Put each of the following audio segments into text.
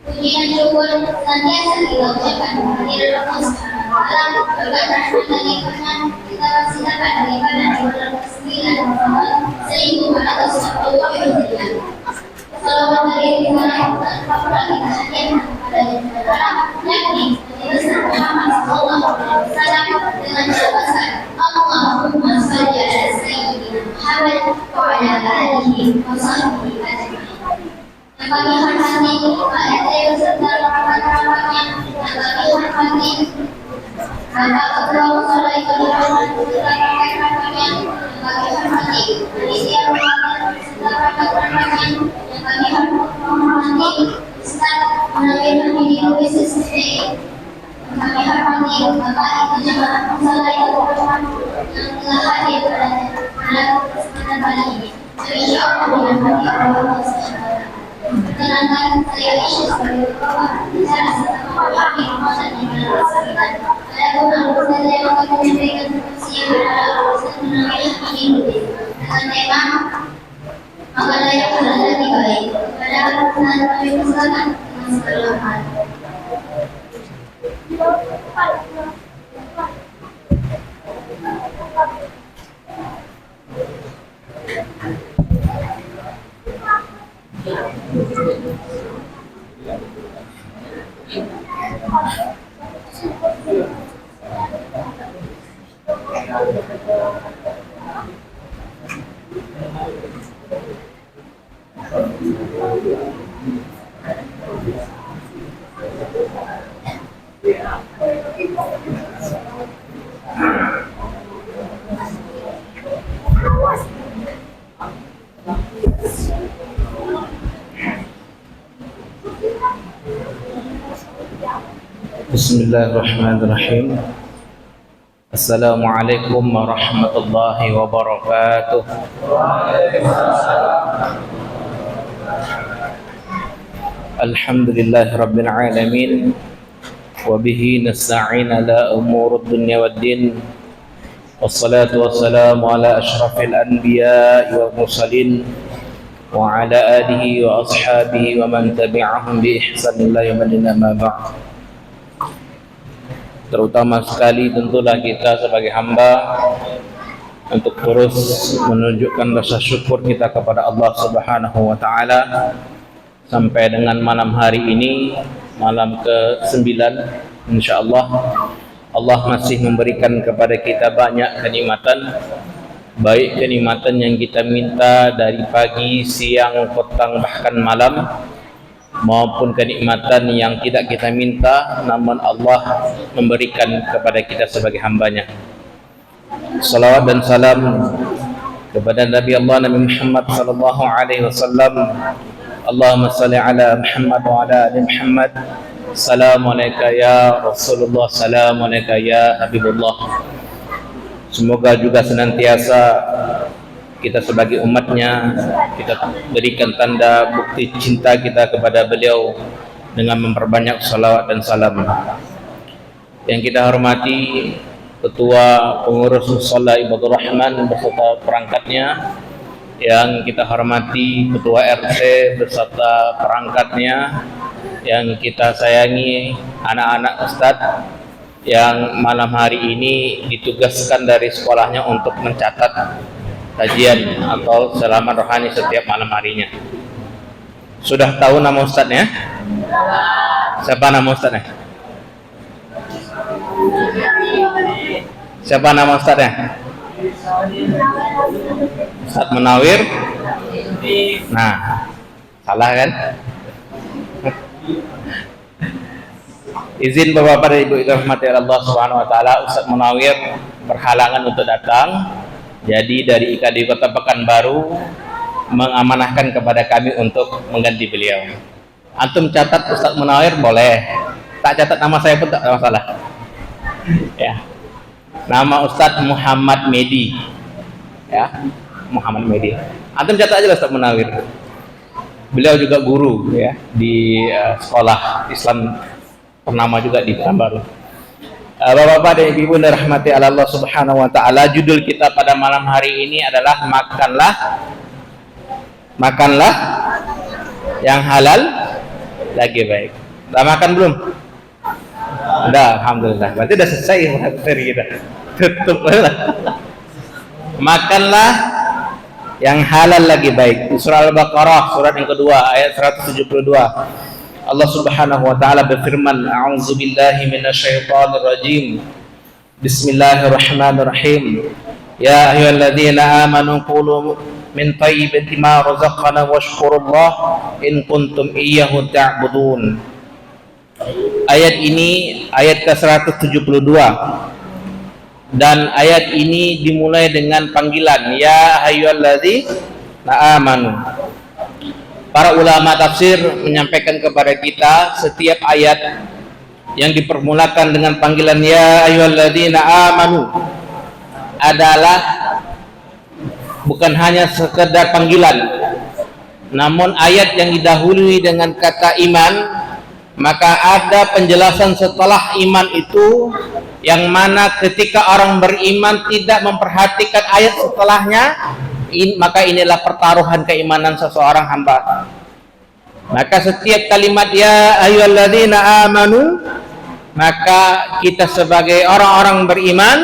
Pujian syukur senantiasa kita ucapkan kehadirat Allah Subhanahu wa Ta'ala, berkat rahmat dan nikmatnya kita persilakan daripada bulan ke-9 Ramadan 1441 Salawat dari kita kepada kita hadir kepada yakni Nabi Muhammad sallallahu alaihi wasallam dengan jabatan Allahumma shalli ala sayyidina Muhammad wa ala alihi wa sahbihi ajma'in. Yang kami hormati Pak RT beserta rakan-rakannya, yang kami hormati Bapak Ketua Mushola Ibadah Rahman beserta rakan-rakannya, yang kami hormati Panitia Ramadan beserta rakan-rakannya, yang kami hormati Ustaz Munawir Hamidi OSSD, yang kami hormati Bapak Ibu Jemaah Mushola Ibadah Rahman yang telah hadir pada kesempatan kali ini. Insyaallah dengan hati Allah SWT. Perkenalkan saya Aisyah sebagai Bapak bicara serta memahami Ramadan di dalam Al-Quran. Adapun anggota saya akan menyampaikan fungsi yang adalah Ustaz Munawir Hamidi dengan tema makanan yang halal dan baik. Pada perkenalan kami persilakan dengan segala hal. Bismillahirrahmanirrahim. Assalamualaikum warahmatullahi wabarakatuh. Alhamdulillahirabbil alamin wa bihi nasta'in ala umurud dunya waddin. Wassalatu wassalamu ala asyrafil anbiya'i wal mursalin wa ala alihi wa ashabihi wa man tabi'ahum bi ihsan ila yaumil ma ba'd. Terutama sekali tentulah kita sebagai hamba untuk terus menunjukkan rasa syukur kita kepada Allah Subhanahu wa Ta'ala sampai dengan malam hari ini, malam ke-9, insyaallah Allah masih memberikan kepada kita banyak kenikmatan, baik kenikmatan yang kita minta dari pagi, siang, petang, bahkan malam, maupun kenikmatan yang tidak kita minta namun Allah memberikan kepada kita sebagai hambanya. Salawat dan salam kepada Nabi Allah Nabi Muhammad sallallahu alaihi wasallam. Allahumma salli ala Muhammad wa ala ali Muhammad. Assalamu alayka ya Rasulullah, assalamu alayka ya Habibullah. Semoga juga senantiasa kita sebagai umatnya, kita berikan tanda bukti cinta kita kepada beliau dengan memperbanyak salawat dan salam. Yang kita hormati Ketua Pengurus Mushola Ibadah Rahman beserta perangkatnya, yang kita hormati Ketua RT beserta perangkatnya, yang kita sayangi anak-anak Ustadz yang malam hari ini ditugaskan dari sekolahnya untuk mencatat kajian atau selamat rohani setiap malam harinya. Sudah tahu nama ustadznya? Siapa nama ustadznya? Siapa nama ustadznya? Ustadz Munawir. Nah, salah kan? Izin Bapak dan Ibu dirahmati Allah Subhanahu wa Ta'ala, Ustadz Munawir berhalangan untuk datang. Jadi dari IKD Kota Pekanbaru mengamanahkan kepada kami untuk mengganti beliau. Antum catat Ustadz Munawir boleh, tak catat nama saya pun tak masalah. Ya, nama Ustadz Muhammad Medi. Ya, Muhammad Medi. Antum catat aja Ustadz Munawir. Beliau juga guru ya di sekolah Islam ternama juga di Pekanbaru. Bapak-bapak dan ibu-ibu dirahmati Allah Subhanahu wa Ta'ala, judul kita pada pada malam hari ini adalah makanlah yang halal lagi baik. Udah makan belum? Udah, alhamdulillah. Berarti udah selesai materi kita. Tutup lah. Makanlah yang halal lagi baik. Surah Al-Baqarah surat yang kedua ayat 172. Allah Subhanahu wa taala berfirman, "A'udzubillahi minasyaitonir rajim. Bismillahirrahmanirrahim. Ya ayyuhalladzina amanu qulu min thayyibati ma razaqna washkurullaha in kuntum iyyahu ta'budun." Ayat ini ayat ke-172. Dan ayat ini dimulai dengan panggilan ya ayyuhalladzina amanu. Para ulama tafsir menyampaikan kepada kita setiap ayat yang dipermulakan dengan panggilan ya ayyuhalladzina amanu adalah bukan hanya sekedar panggilan, namun ayat yang didahului dengan kata iman, maka ada penjelasan setelah iman itu, yang mana ketika orang beriman tidak memperhatikan ayat setelahnya, maka inilah pertaruhan keimanan seseorang hamba. Maka setiap kalimat ya ayyuhalladzina amanu, maka kita sebagai orang-orang beriman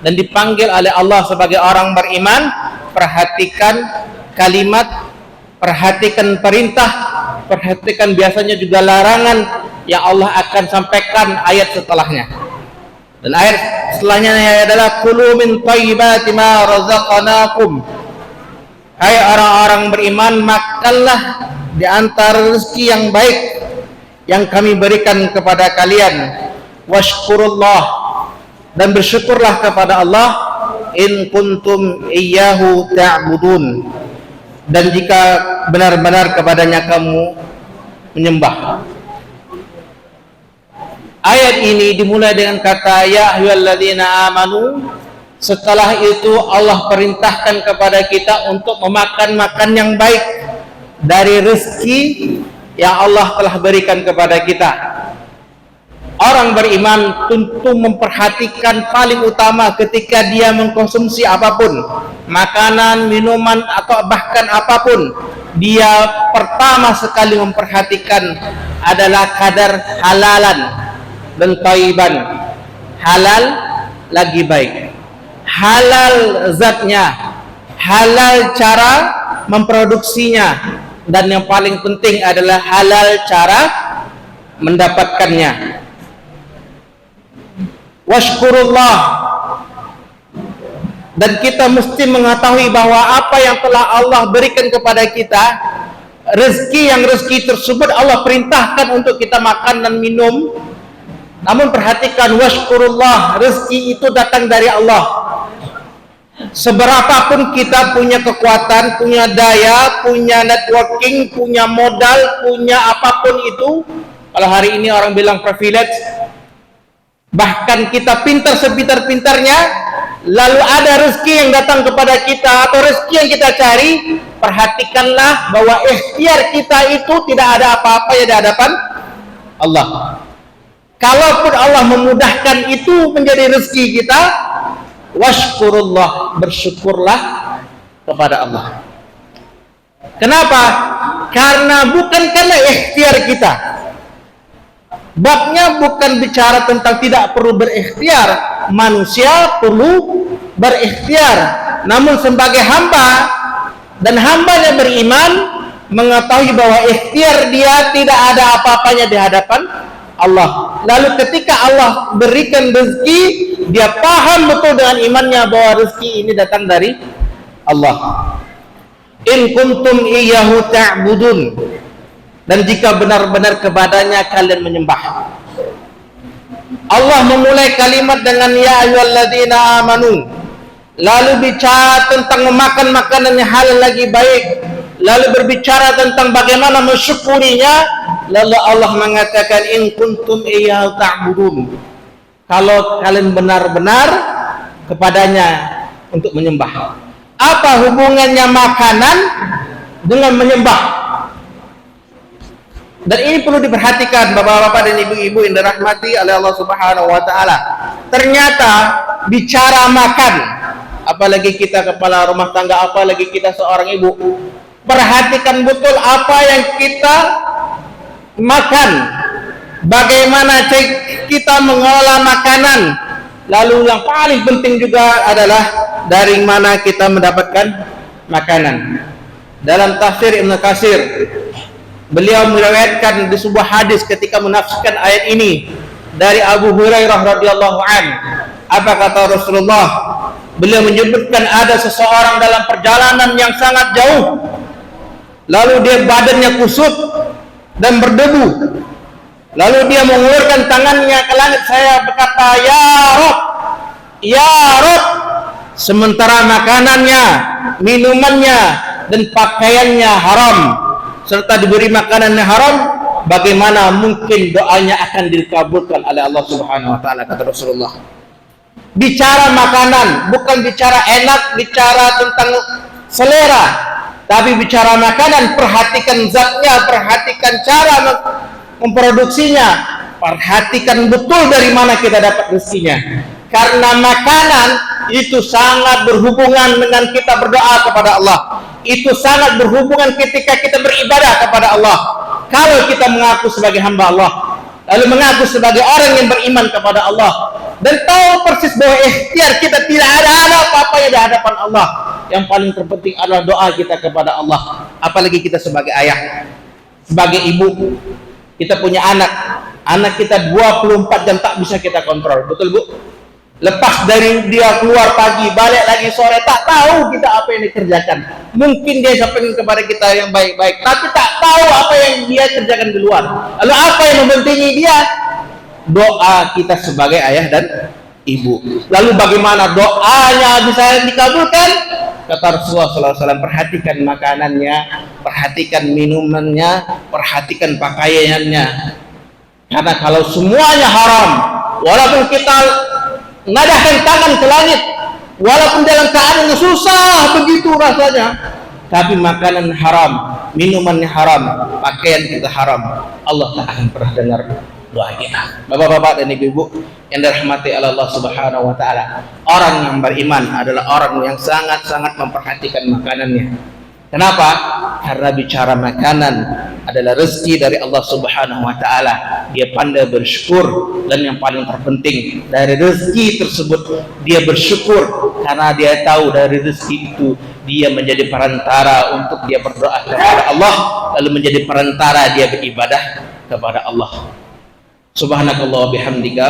dan dipanggil oleh Allah sebagai orang beriman, perhatikan kalimat, perhatikan perintah, perhatikan biasanya juga larangan yang Allah akan sampaikan ayat setelahnya. Dan ayat setelahnya adalah kulu min thayyibati ma razaqnakum. Hai orang-orang beriman, makanlah di antara rezeki yang baik yang kami berikan kepada kalian. Washkurullah, dan bersyukurlah kepada Allah, in kuntum iyyahu ta'budun, dan jika benar-benar kepadanya kamu menyembah. Ayat ini dimulai dengan kata ya ayyuhalladzina amanu. Setelah itu Allah perintahkan kepada kita untuk memakan yang baik dari rezeki yang Allah telah berikan kepada kita. Orang beriman tentu memperhatikan paling utama ketika dia mengkonsumsi apapun, makanan, minuman, atau bahkan apapun, dia pertama sekali memperhatikan adalah kadar halalan dan thayyiban. Halal lagi baik, halal zatnya, halal cara memproduksinya, dan yang paling penting adalah halal cara mendapatkannya. Washkurullah, dan kita mesti mengetahui bahwa apa yang telah Allah berikan kepada kita, rezeki tersebut Allah perintahkan untuk kita makan dan minum. Namun perhatikan, washkurullah, rezeki itu datang dari Allah. Seberapapun kita punya kekuatan, punya daya, punya networking, punya modal, punya apapun itu, kalau hari ini orang bilang privilege, bahkan kita pintar sepintar-pintarnya, lalu ada rezeki yang datang kepada kita atau rezeki yang kita cari, perhatikanlah bahwa ikhtiar kita itu tidak ada apa-apa di hadapan Allah. Kalaupun Allah memudahkan itu menjadi rezeki kita, washkurullah, bersyukurlah kepada Allah. Kenapa? Karena bukan karena ikhtiar kita. Babnya bukan bicara tentang tidak perlu berikhtiar. Manusia perlu berikhtiar, namun sebagai hamba, dan hambanya beriman, mengetahui bahwa ikhtiar dia tidak ada apa-apanya di hadapan Allah. Lalu ketika Allah berikan rezeki, dia paham betul dengan imannya bahwa rezeki ini datang dari Allah. In kuntum iyyahu ta'budun, dan jika benar-benar kepadanya kalian menyembah. Allah memulai kalimat dengan ya ayyuhalladzina amanu, lalu bicara tentang memakan makanan yang halal lagi baik, lalu berbicara tentang bagaimana mensyukurinya, lalu Allah mengatakan in kuntum iyyahu ta'budun, kalau kalian benar-benar kepadanya untuk menyembah. Apa hubungannya makanan dengan menyembah? Dan ini perlu diperhatikan bapak-bapak dan ibu-ibu yang dirahmati oleh Allah Subhanahu wa taala. Ternyata bicara makan, apalagi kita kepala rumah tangga, apalagi kita seorang ibu. Perhatikan betul apa yang kita makan, bagaimana kita mengolah makanan. Lalu yang paling penting juga adalah dari mana kita mendapatkan makanan. Dalam tafsir Ibnu Katsir, beliau meriwayatkan di sebuah hadis ketika menafsirkan ayat ini dari Abu Hurairah radhiyallahu an. Apa kata Rasulullah? Beliau menyebutkan ada seseorang dalam perjalanan yang sangat jauh, lalu dia badannya kusut dan berdebu. Lalu dia mengulurkan tangannya ke langit, saya berkata, "Ya Rabb, ya Rabb." Sementara makanannya, minumannya, dan pakaiannya haram, serta diberi makanan yang haram, bagaimana mungkin doanya akan dikabulkan oleh Allah Subhanahu wa taala, kata Rasulullah. Bicara makanan, bukan bicara enak, bicara tentang selera, tapi bicara makanan, perhatikan zatnya, perhatikan cara memproduksinya, perhatikan betul dari mana kita dapat rezekinya. Karena makanan itu sangat berhubungan dengan kita berdoa kepada Allah. Itu sangat berhubungan ketika kita beribadah kepada Allah. Kalau kita mengaku sebagai hamba Allah, lalu mengaku sebagai orang yang beriman kepada Allah, dan tahu persis bahwa ikhtiar kita tidak ada apa-apa di hadapan Allah, yang paling terpenting adalah doa kita kepada Allah. Apalagi kita sebagai ayah, sebagai ibu, kita punya anak kita 24 jam tak bisa kita kontrol, betul Bu? Lepas dari dia keluar pagi, balik lagi sore, tak tahu kita apa yang dikerjakan. Mungkin dia sampaikan kepada kita yang baik-baik, tapi tak tahu apa yang dia kerjakan di luar. Lalu apa yang membentengi dia? Doa kita sebagai ayah dan ibu. Lalu bagaimana doanya bisa dikabulkan? Kata Rasulullah SAW, perhatikan makanannya, perhatikan minumannya, perhatikan pakaiannya. Karena kalau semuanya haram, walaupun kita ngadahkan tangan ke langit, walaupun dalam keadaan susah begitu rasanya, tapi makanan haram, minumannya haram, pakaian kita haram, Allah tak akan pernah dengar doa kita. Bapak-bapak dan ibu-ibu yang dirahmati Allah Subhanahu wa taala, orang yang beriman adalah orang yang sangat-sangat memperhatikan makanannya. Kenapa? Karena bicara makanan adalah rezeki dari Allah Subhanahu wa taala. Dia pandai bersyukur, dan yang paling terpenting dari rezeki tersebut dia bersyukur karena dia tahu dari rezeki itu dia menjadi perantara untuk dia berdoa kepada Allah, lalu menjadi perantara dia beribadah kepada Allah. Subhanakallah wa bihamdika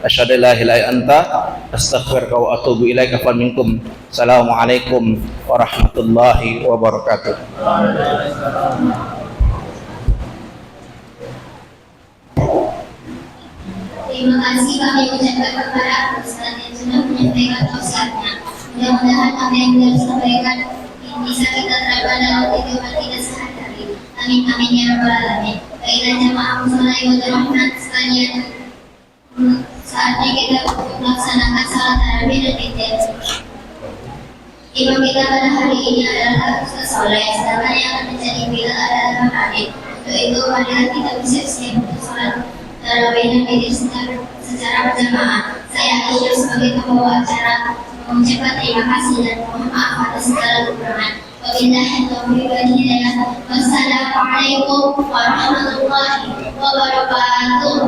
asyhadu an la ilaha illa anta astaghfiruka wa atubu ilaika. Fa minkum. Assalamualaikum warahmatullahi wabarakatuh. Terima kasih kami ucapkan kepada Ustaz yang sudah menyampaikan tausiahnya. Mudah-mudahan apa yang beliau sampaikan bisa kita terapkan dalam kehidupan kita sehari-hari. Amin amin ya rabbal alamin. Baiklah jemaah muslimin wa rahmat sekalian, saatnya kita melaksanakan salat tarawih dan witir. Imam kita pada hari ini adalah Ustaz Soleh, sedangkan yang akan menjadi bila adalah Bang Adit. Untuk itu marilah kita bersiap-siap untuk salat tarawih dan witir secara berjamaah. Saya Aisyah sebagai pembawa acara mengucapkan terima kasih dan mohon maaf atas segala kekurangan. Wabillahi taufiq wal hidayah. Wassalamualaikum warahmatullahi wabarakatuh.